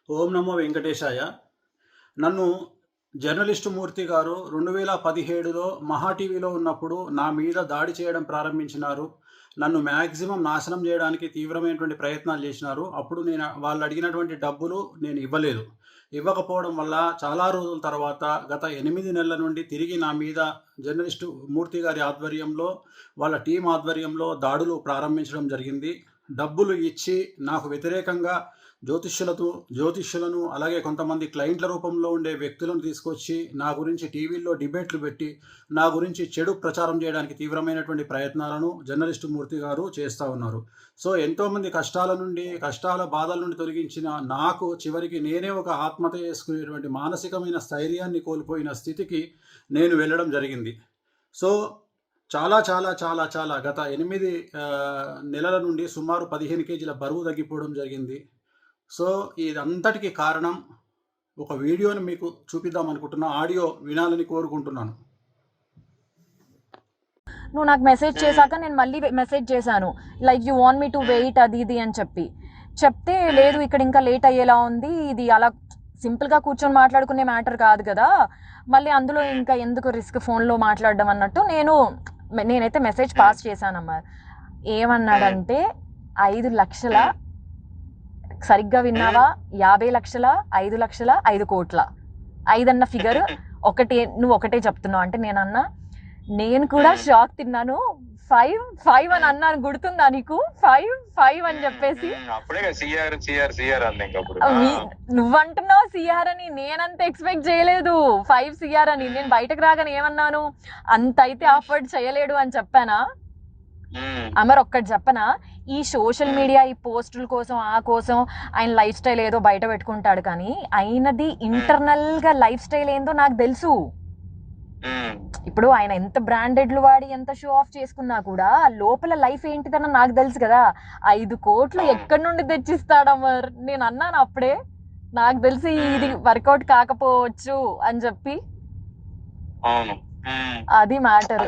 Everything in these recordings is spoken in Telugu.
ఓం నమో వెంకటేశాయ. నన్ను జర్నలిస్టు మూర్తి గారు 2017లో మహా టీవీలో ఉన్నప్పుడు నా మీద దాడి చేయడం ప్రారంభించినారు. నన్ను మ్యాక్సిమం నాశనం చేయడానికి తీవ్రమైనటువంటి ప్రయత్నాలు చేసినారు. అప్పుడు వాళ్ళు అడిగినటువంటి డబ్బులు నేను ఇవ్వలేదు. ఇవ్వకపోవడం వల్ల చాలా రోజుల తర్వాత గత 8 నెలల నుండి తిరిగి నా మీద జర్నలిస్టు మూర్తి గారి ఆధ్వర్యంలో, వాళ్ళ టీం ఆధ్వర్యంలో దాడులు ప్రారంభించడం జరిగింది. డబ్బులు ఇచ్చి నాకు వ్యతిరేకంగా జ్యోతిష్యులను అలాగే కొంతమంది క్లయింట్ల రూపంలో ఉండే వ్యక్తులను తీసుకొచ్చి నా గురించి టీవీల్లో డిబేట్లు పెట్టి నా గురించి చెడు ప్రచారం చేయడానికి తీవ్రమైనటువంటి ప్రయత్నాలను జర్నలిస్టు మూర్తి గారు చేస్తూ ఉన్నారు. సో ఎంతోమంది కష్టాల బాధల నుండి తొలగించిన నాకు చివరికి నేనే ఒక ఆత్మహత్య చేసుకునేటువంటి మానసికమైన స్థైర్యాన్ని కోల్పోయిన స్థితికి నేను వెళ్ళడం జరిగింది. సో చాలా చాలా చాలా చాలా గత 8 నెలల నుండి సుమారు 15 కేజీల బరువు తగ్గిపోవడం జరిగింది. సో ఇదంతటికి కారణం ఒక వీడియోని మీకు చూపిద్దాం అనుకుంటున్నా. ఆడియో వినాలని కోరుకుంటున్నాను. నువ్వు నాకు మెసేజ్ చేశాక నేను మళ్ళీ మెసేజ్ చేశాను, like you want me to wait అది ఇది అని చెప్తే లేదు ఇక్కడ ఇంకా లేట్ అయ్యేలా ఉంది, ఇది అలా సింపుల్గా కూర్చొని మాట్లాడుకునే మ్యాటర్ కాదు కదా, మళ్ళీ అందులో ఇంకా ఎందుకు రిస్క్ ఫోన్లో మాట్లాడడం అన్నట్టు నేనైతే మెసేజ్ పాస్ చేశానమ్మా. ఏమన్నాడంటే 5 లక్షల, సరిగ్గా విన్నావా, 50 లక్షల, 5 లక్షల, 5 కోట్ల, 5 అన్న ఫిగర్ నువ్వు ఒకటే చెప్తున్నావు అంటే నేనన్నా, నేను కూడా షాక్ తిన్నాను. 5 అని అన్నాను, గుర్తుందా నీకు? 5 అని చెప్పేసి నువ్వంటున్నావు సిఆర్ అని, నేనంత ఎక్స్పెక్ట్ చేయలేదు 5 సిఆర్ అని. నేను బయటకు రాగానే ఏమన్నాను, అంత అయితే అఫోర్డ్ చేయలేడు అని చెప్పానా? అమర్ ఒక్కటి చెప్పనా, ఈ సోషల్ మీడియా ఈ పోస్టుల కోసం ఆ కోసం ఆయన లైఫ్ స్టైల్ ఏదో బయట పెట్టుకుంటాడు, కానీ అయినది ఇంటర్నల్ గా లైఫ్ స్టైల్ ఏందో నాకు తెలుసు. ఇప్పుడు ఆయన ఎంత బ్రాండెడ్లు వాడి ఎంత షో ఆఫ్ చేసుకున్నా కూడా లోపల లైఫ్ ఏంటిదన్న నాకు తెలుసు కదా. 5 కోట్లు ఎక్కడి నుండి తెచ్చిస్తాడు అమర్? నేను అన్నాను అప్పుడే, నాకు తెలిసి ఇది వర్కౌట్ కాకపోవచ్చు అని చెప్పి. అది మ్యాటర్.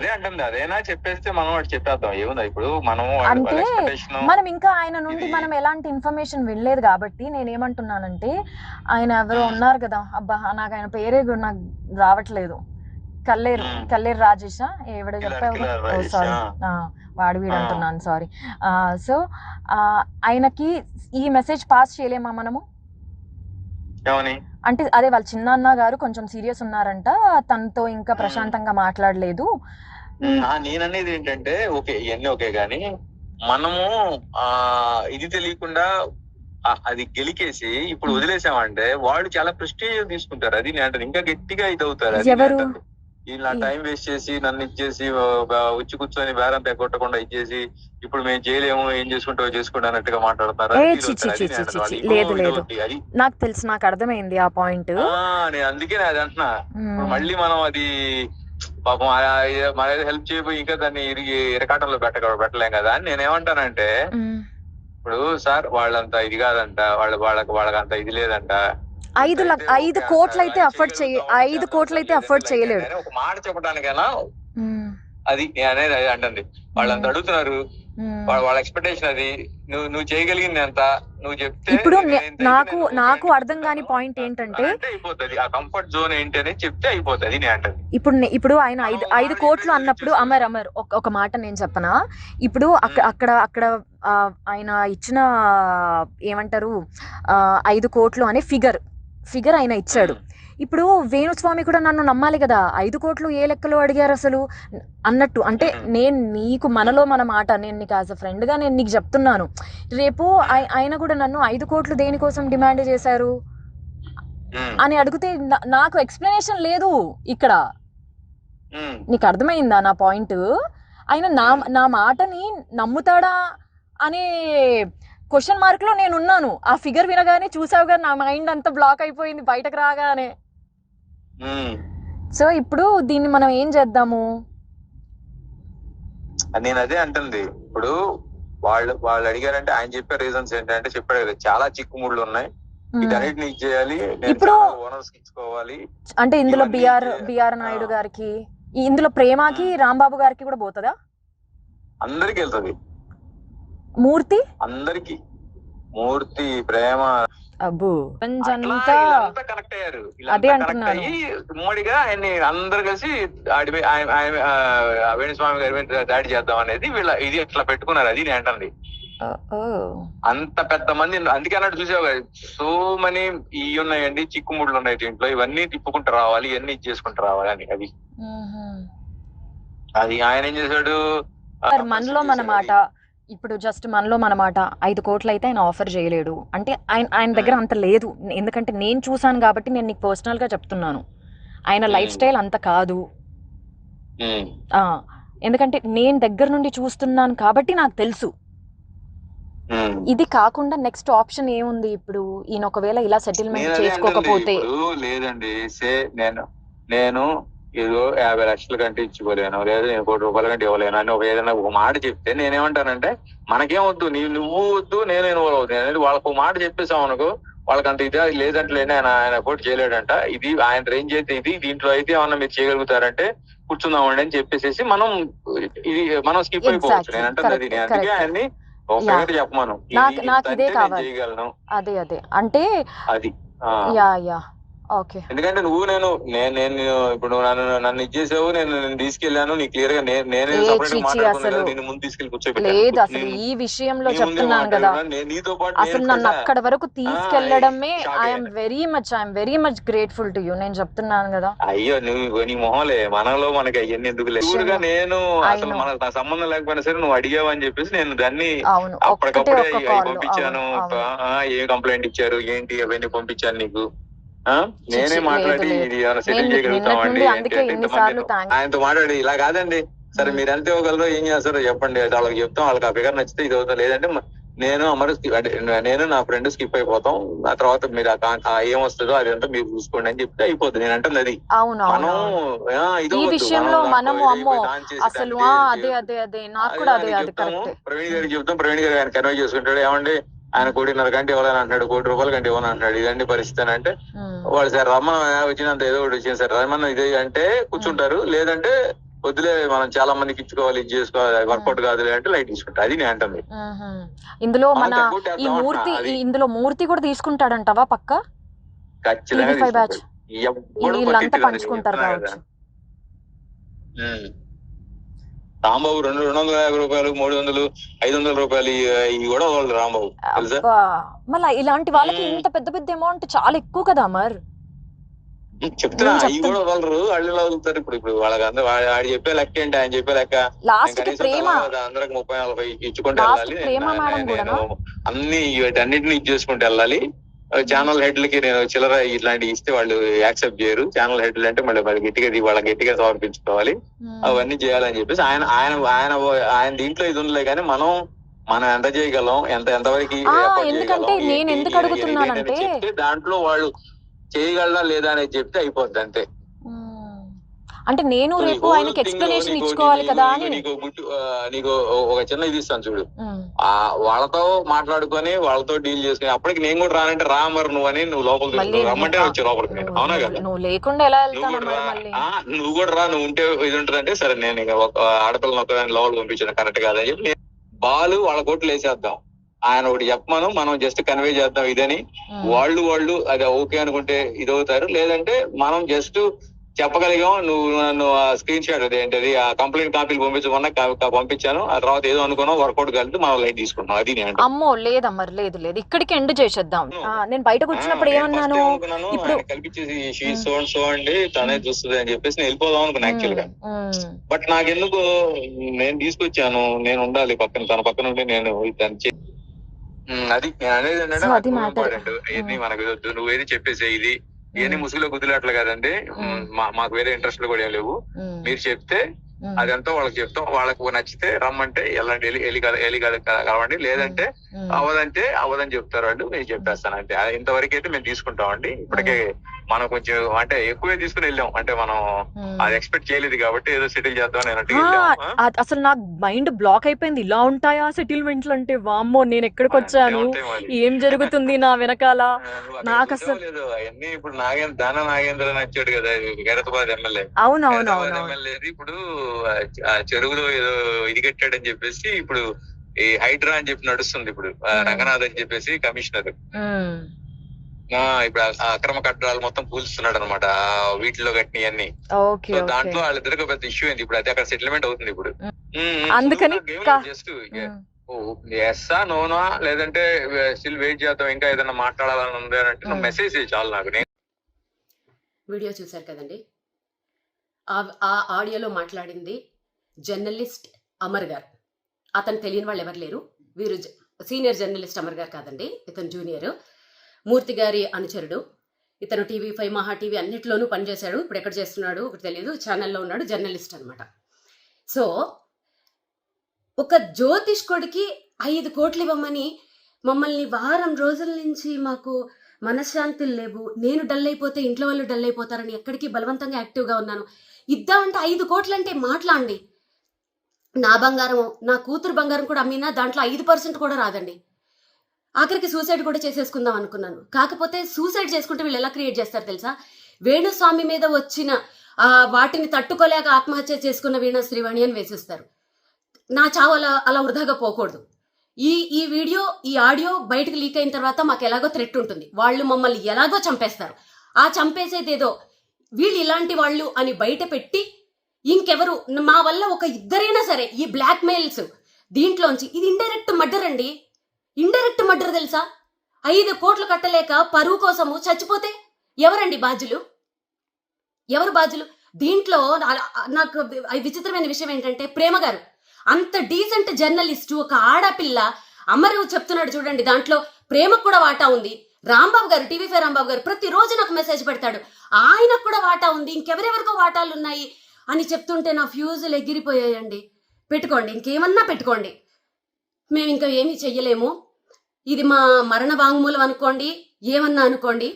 అదేనా చెప్పేస్తే మనం చెప్పేద్దాం, ఏముందా ఇప్పుడు అంటే మనం ఇంకా ఆయన నుండి మనం ఎలాంటి ఇన్ఫర్మేషన్ వినలేదు కాబట్టి నేనేమంటున్నానంటే, ఆయన ఎవరో ఉన్నారు కదా, అబ్బా నాకు ఆయన పేరే నాకు రావట్లేదు, కల్లేరు రాజేషా ఎవడ చెప్పావు, సారీ వాడు వీడు అంటున్నాను, సారీ. సో ఆయనకి ఈ మెసేజ్ పాస్ చేయలేమా మనము? అంటే అదే వాళ్ళ చిన్నాన్న గారు కొంచెం సీరియస్ ఉన్నారంట, తనతో ఇంకా ప్రశాంతంగా మాట్లాడలేదు. నేననేది ఏంటంటే, ఓకే ఇవన్నీ ఓకే గానీ మనము ఇది తెలియకుండా అది గెలికేసి ఇప్పుడు వదిలేసామంటే వాళ్ళు చాలా ప్రెస్టీజ్ తీసుకుంటారు. అది నేను ఇంకా గట్టిగా ఇది అవుతారు. ఇలా టైం వేస్ట్ చేసి నన్ను ఇచ్చేసి వచ్చి కూర్చొని బేరం కొట్టకుండా ఇచ్చేసి ఇప్పుడు మేము చేయలేము, ఏం చేసుకుంటావు చేసుకోండి అన్నట్టుగా మాట్లాడతారు. నాకు తెలుసు, నాకు అర్థమైంది ఆ పాయింట్. అందుకే అది అంటున్నా, మళ్ళీ మనం అది పాపం మన హెల్ప్ చేయబోయి ఇంకా దాన్ని ఇరకాటంలో పెట్టలేం కదా అని నేనేమంటానంటే, ఇప్పుడు సార్ వాళ్ళంతా ఇది కాదంట, వాళ్ళకంత ఇది లేదంట, 5 కోట్లు అయితే అఫోర్డ్ చేయలేడు. ఒక మాట చెప్పడానికైనా అది అనేది అంటుంది. వాళ్ళంతా అడుగుతున్నారు, వాళ్ళ ఎక్స్పెక్టేషన్ అది, నువ్వు చేయగలిగింది ఎంత, నువ్వు చెప్తే. ఇప్పుడు నాకు అర్థం కాని పాయింట్ ఏంటంటే, అయిపోతుంది ఆ కంఫర్ట్ జోన్ ఏంటి అని చెప్తే అయిపోతుంది. ఇప్పుడు ఆయన 5 కోట్లు అన్నప్పుడు అమర్ ఒక మాట నేను చెప్పనా, ఇప్పుడు అక్కడ ఆయన ఇచ్చిన ఏమంటారు 5 కోట్లు అనే ఫిగర్ ఆయన ఇచ్చాడు. ఇప్పుడు వేణుస్వామి కూడా నన్ను నమ్మాలి కదా, 5 కోట్లు ఏ లెక్కలో అడిగారు అసలు అన్నట్టు. అంటే నేను నీకు మనలో మన మాట, నేను నీకు యాజ్ అ ఫ్రెండ్గా నేను నీకు చెప్తున్నాను, రేపు ఆయన కూడా నన్ను 5 కోట్లు దేనికోసం డిమాండ్ చేశారు అని అడిగితే నాకు ఎక్స్ప్లెనేషన్ లేదు ఇక్కడ. నీకు అర్థమైందా నా పాయింట్? ఆయన నా మాటని నమ్ముతాడా అనే క్వశ్చన్ మార్క్ లో నేను ఉన్నాను. ఆ ఫిగర్ వినగానే చూసావుగా నా మైండ్ అంతా బ్లాక్ అయిపోయింది బయటకు రాగానే. సో ఇప్పుడు దీన్ని మనం ఏం చేద్దాము? నేను అదే అంటుంది. ఇప్పుడు వాళ్ళు అడిగారంటే ఆయన చెప్పే రీజన్స్ ఏంటంటే, చెప్పాడు కదా చాలా చిక్కుముళ్ళు ఉన్నాయి, వీటన్నిటిని చేయాలి, ఇప్పుడు ఓనర్స్ ఇచ్చుకోవాలి. అంటే ఇందులో బిఆర్ నాయుడు గారికి, ఇందులో ప్రేమకి రాంబాబు గారికి కూడా పోతుందా? అందరికి వెళ్తుంది. మూర్తి అందరికి, మూర్తి, ప్రేమ, అబ్బో అట్లా అంతా వీళ్ళంతా కనెక్ట్ అయ్యారు. అదే వీళ్ళంతా కనెక్ట్ అంటున్నాను. అయ్యి ఉమ్మడిగా ఆయన్ని అందరు కలిసి వేణుస్వామి గారి మీద దాడి చేద్దాం అనేది వీళ్ళ ఇది ఇట్లా పెట్టుకున్నారు. అది నేను అంటుంది. ఓ అంత పెద్ద మంది అందుకే అన్నట్టు చూసావు సో మనీ ఇవి ఉన్నాయండి, చిక్కుముళ్ళు ఉన్నాయి దీంట్లో, ఇవన్నీ తిప్పుకుంటూ రావాలి, ఇవన్నీ చేసుకుంటూ రావాలి అని. అది అది ఆయన ఏం చేశాడు, మనలో మన మాట ఇప్పుడు జస్ట్ మనలో మన మాట 5 కోట్లు అయితే ఆయన ఆఫర్ చేయలేడు అంటే ఆయన దగ్గర అంత లేదు. ఎందుకంటే నేను చూసాను కాబట్టి నేను నీకు పర్సనల్ గా చెప్తున్నాను. ఆయన లైఫ్ స్టైల్ అంత కాదు. ఎందుకంటే నేను దగ్గర నుండి చూస్తున్నాను కాబట్టి నాకు తెలుసు. ఇది కాకుండా నెక్స్ట్ ఆప్షన్ ఏముంది ఇప్పుడు? ఈయన ఒకవేళ ఇలా సెటిల్మెంట్ చేసుకోకపోతే లేదండి నేను ఏదో 50 లక్షల కంటే ఇచ్చుకోలేను, లేదా నేను 1 కోటి రూపాయల కంటే ఇవ్వలేను అని ఏదైనా ఒక మాట చెప్తే నేనేమంటానంటే మనకేం వద్దు, నువ్వు వద్దు, నేను ఇన్వాల్వ్ అవుతాను అనేది వాళ్ళకు మాట చెప్పేసాం అనుకో, వాళ్ళకంత ఇదే లేదంటలేని ఆయన అఫోర్డ్ చేయలేడంట, ఇది ఆయన రేంజ్ అయితే ఇది, దీంట్లో అయితే ఏమన్నా మీరు చేయగలుగుతారంటే కూర్చుందామండి అని చెప్పేసి మనం స్కిప్ అయిపోవచ్చు. నేను అంటే అది నేను అందుకే ఆయన్ని చెప్పమను నాకు ఇదే కావాలి చేయగలను. అదే అంటే అది ఓకే. ఎందుకంటే నేను ఇప్పుడు నన్ను ఇచ్చేసావు, నేను తీసుకెళ్లాను, నీ క్లియర్ గా నేనే నేను ముందు తీసుకెళ్లి కూర్చోబెట్టాను. లేదు అసలు ఈ విషయంలో చెప్తున్నాను కదా, నీతో పాటు అసలు నన్ను అక్కడ వరకు తీసుకెళ్లడమే I'm very much grateful to you. నేను చెప్తున్నాను కదా. అయ్యో నువ్వు నీ మొహలే, మనలో మనకి అవన్నీ ఎందుకు లేదు. నేను అసలు మనకు సంబంధం లేకపోయినా సరే నువ్వు అడిగావు అని చెప్పేసి నేను దాన్ని అప్పటికప్పుడే పంపించాను. ఏ కంప్లైంట్ ఇచ్చారు ఏంటి అవన్నీ పంపించాను నీకు. నేనే మాట్లాడి ఇది సెటిల్ చేయగలుగుతామండి ఆయనతో మాట్లాడి, ఇలా కాదండి సరే మీరు ఎంత ఇవ్వగలరో ఏం చేస్తారో చెప్పండి, వాళ్ళకి చెప్తాం, వాళ్ళకి ఆ ఫిగర్ నచ్చితే ఇది అవుతాం, లేదంటే నేను నా ఫ్రెండ్ స్కిప్ అయిపోతాం, ఆ తర్వాత మీరు ఏం వస్తుందో అదంతా మీరు చూసుకోండి అని చెప్తే అయిపోతుంది. నేను అంటుంది అది. మనం ఈ విషయంలో మనము అసలు ప్రవీణ్ గారికి చెప్తాం, ప్రవీణ్ గారు ఆయన కన్వే చేసుకుంటాడు, ఏమండి ఆయన 1.5 కోటి ఇవ్వాలని అంటాడు, 1 కోటి రూపాయల కంటే ఇవ్వని అంటాడు, ఇదండి పరిస్థితి అని అంటే వాళ్ళు సార్ రమ్మను వచ్చినంత ఏదో ఒకటి వచ్చింది సార్ రమ్మను ఇదే అంటే కూర్చుంటారు, లేదంటే వద్దులే మనం చాలా మందికి ఇచ్చుకోవాలి, ఇది చేసుకోవాలి, వర్కౌట్ కాదులే అంటే లైట్ తీసుకుంటా. అది నేను అంటుంది. ఇందులో ఇందులో మూర్తి కూడా తీసుకుంటాడంటావా? పక్క ఖచ్చితంగా వీళ్ళంతా పంచుకుంటారు కావచ్చు. రాంబాబు 250 రూపాయలు, 300, 500 రూపాయలు ఇవి కూడా వాళ్ళు రాంబాబు తెలుసా. మళ్ళీ ఇలాంటి వాళ్ళకి ఇంత పెద్ద పెద్ద అమౌంట్ చాలా ఎక్కువ కదా మరి. చెప్తున్నా అవి కూడా వదలరు, అళ్ళు వదులుతారు. ఇప్పుడు వాళ్ళకి అందరూ ఆడు చెప్పే లెక్క ఏంటి, ఆయన చెప్పే లెక్క అందరికి 30-40 ఇచ్చుకుంటూ వెళ్ళాలి, నేను అన్ని వీటన్నిటిని ఇచ్చేసుకుంటూ వెళ్ళాలి. ఛానల్ హెడ్లకి నేను చిల్లర ఇట్లాంటివి ఇస్తే వాళ్ళు యాక్సెప్ట్ చేయరు. ఛానల్ హెడ్లు అంటే మళ్ళీ వాళ్ళకి గట్టిగా సమర్పించుకోవాలి, అవన్నీ చేయాలని చెప్పేసి ఆయన దీంట్లో ఇది ఉండలే. కానీ మనం ఎంత చేయగలం, ఎంతవరకు ఎందుకంటే నేను ఎందుకు అడుగుతున్నానంటే దాంట్లో వాళ్ళు చేయగలరా లేదా అనేది చెప్తే అయిపోద్ది అంతే. అంటే నేను రేపు ఆయనకి ఎక్స్ప్లెనేషన్ ఇచ్చుకోవాలి కదా అని. నీకు ఒక చిన్న ఇది ఇస్తాను చూడు, వాళ్ళతో మాట్లాడుకొని వాళ్ళతో డీల్ చేసుకుని అప్పటికి నేను కూడా రానంటే రా మరి నువ్వు అని నువ్వు లోపలికి రమ్మంటే వచ్చి లోపలికి. అవునా కదా? నువ్వు లేకుండా ఎలా వెళ్తాను? నువ్వు కూడా రా, నువ్వు ఉంటే ఇది ఉంటుందంటే సరే నేను ఇక ఆడపిల్లని ఒకదాన్ని లోపలికి పంపించాను కరెక్ట్ కాదని చెప్పి బాలు వాళ్ళ కోట్లు వేసేద్దాం, ఆయన ఒకటి చెప్పమను, మనం జస్ట్ కన్వే చేద్దాం ఇదని. వాళ్ళు అది ఓకే అనుకుంటే ఇదవుతారు, లేదంటే మనం జస్ట్ చెప్పగలిగాం, నువ్వు నన్ను స్క్రీన్ షాట్ అదేంటది ఆ కంప్లైంట్ కాపీలు పంపించమన్నా పంపించాను, ఆ తర్వాత ఏదో అనుకున్నాం వర్కౌట్ కలిపి మనం లైట్ తీసుకుంటాం. అది నేను అమ్మో లేదమ్మా లేదు ఇక్కడికి ఎండ్ చేసేద్దాం. నేను బయటకు వచ్చినప్పుడు ఏమన్నాను, ఇప్పుడు కల్పించేసి సో అండి తనే చూస్తుంది అని చెప్పేసి నేను వెళ్ళిపోదాం అనుకున్నా యాక్చువల్ గా. బట్ నాకెందుకు నేను తీసుకొచ్చాను, నేను ఉండాలి పక్కన, తన పక్కన ఉండి నేను అది నేను అనేది ఏంటంటే మనకు నువ్వు ఏది చెప్పేసే ఇది ఇవన్నీ ముసుగులో గుద్దులాట్లు కదండి, మాకు వేరే ఇంట్రెస్ట్లు కూడా ఏం లేవు, మీరు చెప్తే అదంతా వాళ్ళకి చెప్తాం, వాళ్ళకు నచ్చితే రమ్మంటే వెళ్ళి కలవండి, లేదంటే అవదని చెప్తారు వాళ్ళు, నేను చెప్పేస్తాను అంతే. ఇంతవరకు అయితే మేము తీసుకుంటామండి. ఇప్పటికే మనం కొంచెం అంటే ఎక్కువే తీసుకుని వెళ్ళాం, అంటే మనం అది ఎక్స్పెక్ట్ చేయలేదు కాబట్టి ఏదో సెటిల్ చేద్దాం అన్నట్టు. అసలు నాకు మైండ్ బ్లాక్ అయిపోయింది. ఇలా ఉంటాయా సెటిల్మెంట్లు అంటే? వామ్మో నేను ఎక్కడికి వచ్చాను, ఏం జరుగుతుంది నా వెనకాల? నాకు అసలు అవన్నీ ఇప్పుడు నాగేంద్ర నచ్చాడు కదా గైరతాబాద్ ఎమ్మెల్యే. అవునవును ఎమ్మెల్యే ఇప్పుడు చెరువులో ఏదో ఇది కట్టాడని చెప్పేసి ఇప్పుడు ఈ హైడ్రా అని చెప్పి నడుస్తుంది. ఇప్పుడు రంగనాథ్ అని చెప్పేసి కమిషనర్ ఇప్పుడు ఆ అక్రమ కట్టడాలు మొత్తం కూల్స్తున్నాడు అనమాట, వీటిలో కట్టినవన్నీ. ఓకే సో ఓకే దాంట్లో వాళ్ళిద్దరికి పెద్ద ఇష్యూ అయింది. ఇప్పుడు అది అక్కడ సెటిల్మెంట్ అవుతుంది ఇప్పుడు. అందుకని జస్ట్ ఎస్సా నోనా లేదంటే స్టిల్ వెయిట్ చేద్దాం, ఇంకా ఏదైనా మాట్లాడాలని ఉంది అని అంటే నువ్వు మెసేజ్ చాలు నాకు. వీడియో చూశారు కదండి. ఆ ఆడియోలో మాట్లాడింది జర్నలిస్ట్ అమర్ గారు. అతను తెలియని వాళ్ళు ఎవరు లేరు. వీరు సీనియర్ జర్నలిస్ట్ అమర్ గారు కాదండి, ఇతను జూనియర్. మూర్తి గారి అనుచరుడు. ఇతను TV5 మహా టీవీ అన్నిట్లోనూ పనిచేశాడు. ఇప్పుడు ఎక్కడ చేస్తున్నాడు ఒకటి తెలియదు, ఛానల్లో ఉన్నాడు, జర్నలిస్ట్ అనమాట. సో ఒక జ్యోతిష్కుడికి 5 కోట్లు ఇవ్వమని మమ్మల్ని వారం రోజుల నుంచి మాకు మనశ్శాంతులు లేవు, నేను డల్ అయిపోతే ఇంట్లో వాళ్ళు డల్ అయిపోతారని ఎక్కడికి బలవంతంగా యాక్టివ్గా ఉన్నాను. ఇద్దామంటే 5 కోట్లు అంటే మాట్లాడండి. నా బంగారం, నా కూతురు బంగారం కూడా అమ్మినా దాంట్లో 5% కూడా రాదండి. ఆఖరికి సూసైడ్ కూడా చేసేసుకుందాం అనుకున్నాను. కాకపోతే సూసైడ్ చేసుకుంటే వీళ్ళు ఎలా క్రియేట్ చేస్తారు తెలుసా? వేణుస్వామి మీద వచ్చిన వాటిని తట్టుకోలేక ఆత్మహత్య చేసుకున్న వీణ శ్రీవాణి అని వేసేస్తారు. నా చావు అలా వృధాగా పోకూడదు. ఈ వీడియో, ఈ ఆడియో బయటకు లీక్ అయిన తర్వాత మాకు ఎలాగో థ్రెట్ ఉంటుంది. వాళ్ళు మమ్మల్ని ఎలాగో చంపేస్తారు. ఆ చంపేసేదేదో వీళ్ళు ఇలాంటి వాళ్ళు అని బయట పెట్టి ఇంకెవరు మా వల్ల ఒక ఇద్దరైనా సరే ఈ బ్లాక్ మెయిల్స్ దీంట్లోంచి, ఇది ఇండైరెక్ట్ మర్డర్ అండి. ఇండైరెక్ట్ మర్డర్ తెలుసా? 5 కోట్లు కట్టలేక పరువు కోసము చచ్చిపోతే ఎవరండి బాధ్యులు? ఎవరు బాధ్యులు? దీంట్లో నాకు విచిత్రమైన విషయం ఏంటంటే, ప్రేమ గారు అంత డీసెంట్ జర్నలిస్ట్, ఒక ఆడపిల్ల అమరు చెప్తున్నాడు చూడండి, దాంట్లో ప్రేమకు కూడా వాటా ఉంది. రాంబాబు గారు, TV5 రాంబాబు గారు ప్రతిరోజు నాకు మెసేజ్ పెడతాడు, ఆయనకు కూడా వాటా ఉంది, ఇంకెవరెవరికో వాటాలు ఉన్నాయి అని చెప్తుంటే నా ఫ్యూజులు ఎగిరిపోయాయండి. పెట్టుకోండి, ఇంకేమన్నా పెట్టుకోండి, మేము ఇంకా ఏమీ చెయ్యలేము. ఇది మా మరణ వాంగ్మూలం అనుకోండి, ఏమన్నా అనుకోండి.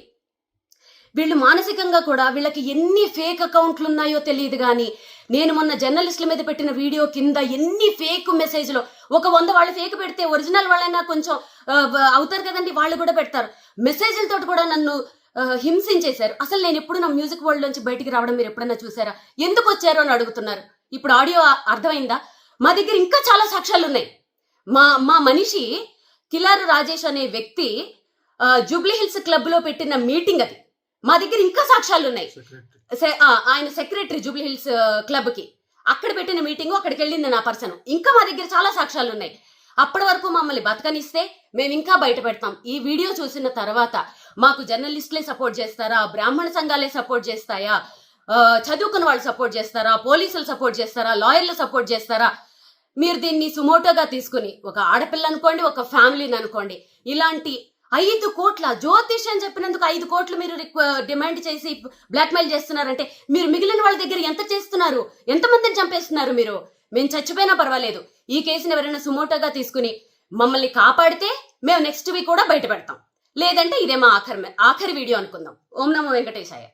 వీళ్ళు మానసికంగా కూడా, వీళ్ళకి ఎన్ని ఫేక్ అకౌంట్లు ఉన్నాయో తెలియదు కానీ, నేను మొన్న జర్నలిస్టుల మీద పెట్టిన వీడియో కింద ఎన్ని ఫేక్ మెసేజ్లు, ఒక 100 వాళ్ళు ఫేక్ పెడితే ఒరిజినల్ వాళ్ళైనా కొంచెం అవుతారు కదండి, వాళ్ళు కూడా పెడతారు. మెసేజ్లతో కూడా నన్ను హింసించేశారు. అసలు నేను ఎప్పుడు నా మ్యూజిక్ వరల్డ్ నుంచి బయటికి రావడం మీరు ఎప్పుడైనా చూసారా? ఎందుకు వచ్చారో అని అడుగుతున్నారు. ఇప్పుడు ఆడియో అర్థమైందా? మా దగ్గర ఇంకా చాలా సాక్ష్యాలు ఉన్నాయి. మా మనిషి కిలారు రాజేష్ అనే వ్యక్తి జూబ్లీ హిల్స్ క్లబ్ లో పెట్టిన మీటింగ్ అది. మా దగ్గర ఇంకా సాక్ష్యాలు ఉన్నాయి. ఆయన సెక్రటరీ జూబ్లీ హిల్స్ క్లబ్ కి, అక్కడ పెట్టిన మీటింగ్, అక్కడికి వెళ్ళింది నా పర్సన్. ఇంకా మా దగ్గర చాలా సాక్ష్యాలు ఉన్నాయి. అప్పటి వరకు మమ్మల్ని బతకనిస్తే మేము ఇంకా బయట పెడతాం. ఈ వీడియో చూసిన తర్వాత మాకు జర్నలిస్టులే సపోర్ట్ చేస్తారా, బ్రాహ్మణ సంఘాలే సపోర్ట్ చేస్తాయా, చదువుకున్న వాళ్ళు సపోర్ట్ చేస్తారా, పోలీసులు సపోర్ట్ చేస్తారా, లాయర్లు సపోర్ట్ చేస్తారా? మీరు దీన్ని సుమోటోగా తీసుకుని, ఒక ఆడపిల్ల అనుకోండి, ఒక ఫ్యామిలీని అనుకోండి, ఇలాంటి 5 కోట్ల జ్యోతిష్ అని చెప్పినందుకు 5 కోట్లు మీరు డిమాండ్ చేసి బ్లాక్మెయిల్ చేస్తున్నారంటే, మీరు మిగిలిన వాళ్ళ దగ్గర ఎంత చేస్తున్నారు? ఎంతమందిని చంపేస్తున్నారు మీరు? మేము చచ్చిపోయినా పర్వాలేదు, ఈ కేసుని ఎవరైనా సుమోటోగా తీసుకుని మమ్మల్ని కాపాడితే మేము నెక్స్ట్ వీక్ కూడా బయట పెడతాం. లేదంటే ఇదే మా ఆఖరి వీడియో అనుకుందాం. ఓం నమో వెంకటేశాయ.